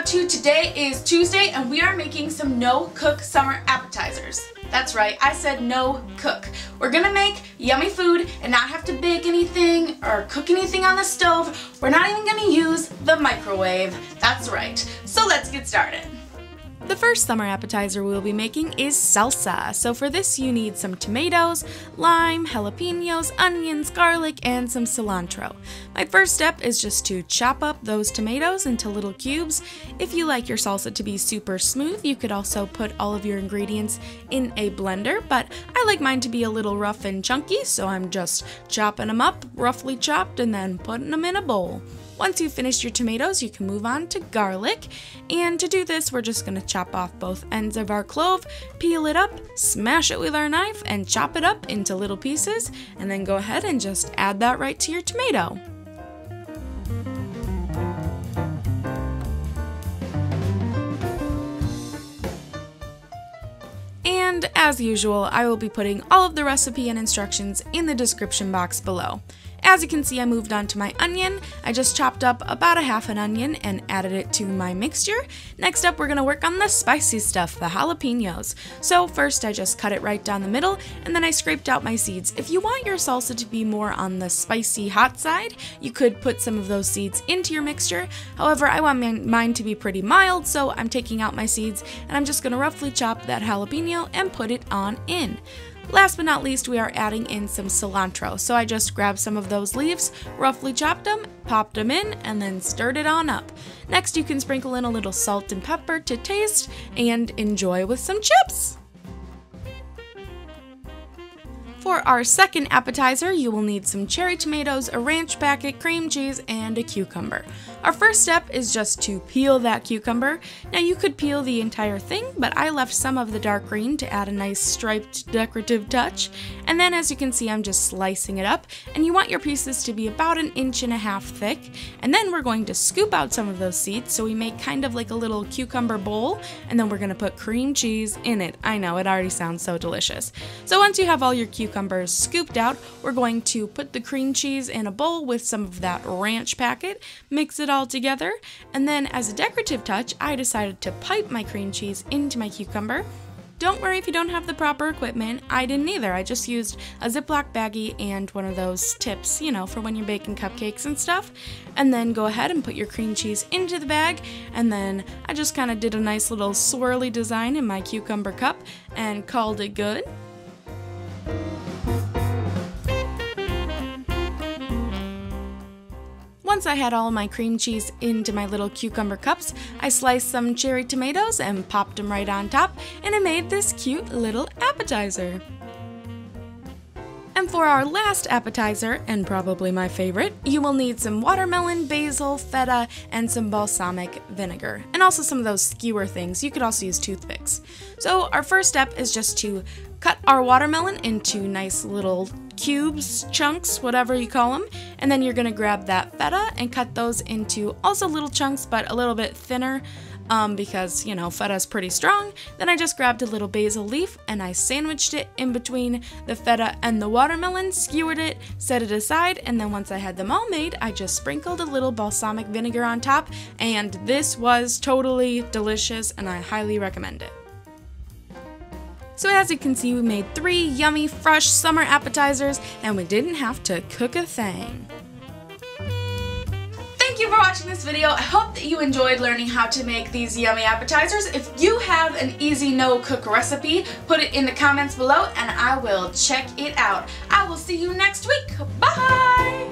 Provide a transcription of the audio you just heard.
to? Today is Tuesday and we are making some no-cook summer appetizers. That's right, I said no cook. We're gonna make yummy food and not have to bake anything or cook anything on the stove. We're not even gonna use the microwave. That's right. So let's get started. The first summer appetizer we'll be making is salsa. So for this you need some tomatoes, lime, jalapenos, onions, garlic, and some cilantro. My first step is just to chop up those tomatoes into little cubes. If you like your salsa to be super smooth, you could also put all of your ingredients in a blender, but I like mine to be a little rough and chunky, so I'm just chopping them up, roughly chopped, and then putting them in a bowl. Once you've finished your tomatoes, you can move on to garlic, and to do this, we're just going to chop off both ends of our clove, peel it up, smash it with our knife, and chop it up into little pieces, and then go ahead and just add that right to your tomato. And as usual, I will be putting all of the recipe and instructions in the description box below. As you can see, I moved on to my onion. I just chopped up about a half an onion and added it to my mixture. Next up, we're gonna work on the spicy stuff, the jalapenos. So first, I just cut it right down the middle, and then I scraped out my seeds. If you want your salsa to be more on the spicy hot side, you could put some of those seeds into your mixture. However, I want mine to be pretty mild, so I'm taking out my seeds, and I'm just gonna roughly chop that jalapeno and put it on in. Last but not least, we are adding in some cilantro. So I just grabbed some of those leaves, roughly chopped them, popped them in, and then stirred it on up. Next, you can sprinkle in a little salt and pepper to taste and enjoy with some chips. For our second appetizer, you will need some cherry tomatoes, a ranch packet, cream cheese, and a cucumber. Our first step is just to peel that cucumber. Now you could peel the entire thing, but I left some of the dark green to add a nice striped decorative touch. And then as you can see, I'm just slicing it up, and you want your pieces to be about 1.5 inches thick. And then we're going to scoop out some of those seeds, so we make kind of like a little cucumber bowl, and then we're gonna put cream cheese in it. I know, it already sounds so delicious. So once you have all your cucumbers scooped out, we're going to put the cream cheese in a bowl with some of that ranch packet, mix it all together, and then as a decorative touch, I decided to pipe my cream cheese into my cucumber. Don't worry if you don't have the proper equipment. I didn't either. I just used a Ziploc baggie and one of those tips, you know, for when you're baking cupcakes and stuff. And then go ahead and put your cream cheese into the bag, and then I just kind of did a nice little swirly design in my cucumber cup and called it good. Once I had all of my cream cheese into my little cucumber cups, I sliced some cherry tomatoes and popped them right on top, and I made this cute little appetizer. And for our last appetizer, and probably my favorite, you will need some watermelon, basil, feta, and some balsamic vinegar. And also some of those skewer things. You could also use toothpicks. So our first step is just to cut our watermelon into nice little cubes, chunks, whatever you call them. And then you're gonna grab that feta and cut those into also little chunks, but a little bit thinner. Because, you know, feta is pretty strong. Then I just grabbed a little basil leaf and I sandwiched it in between the feta and the watermelon, skewered it, set it aside, and then once I had them all made, I just sprinkled a little balsamic vinegar on top, and this was totally delicious and I highly recommend it. So as you can see, we made 3 yummy, fresh summer appetizers, and we didn't have to cook a thing. Thank you for watching this video. I hope that you enjoyed learning how to make these yummy appetizers. If you have an easy no-cook recipe, put it in the comments below and I will check it out. I will see you next week. Bye!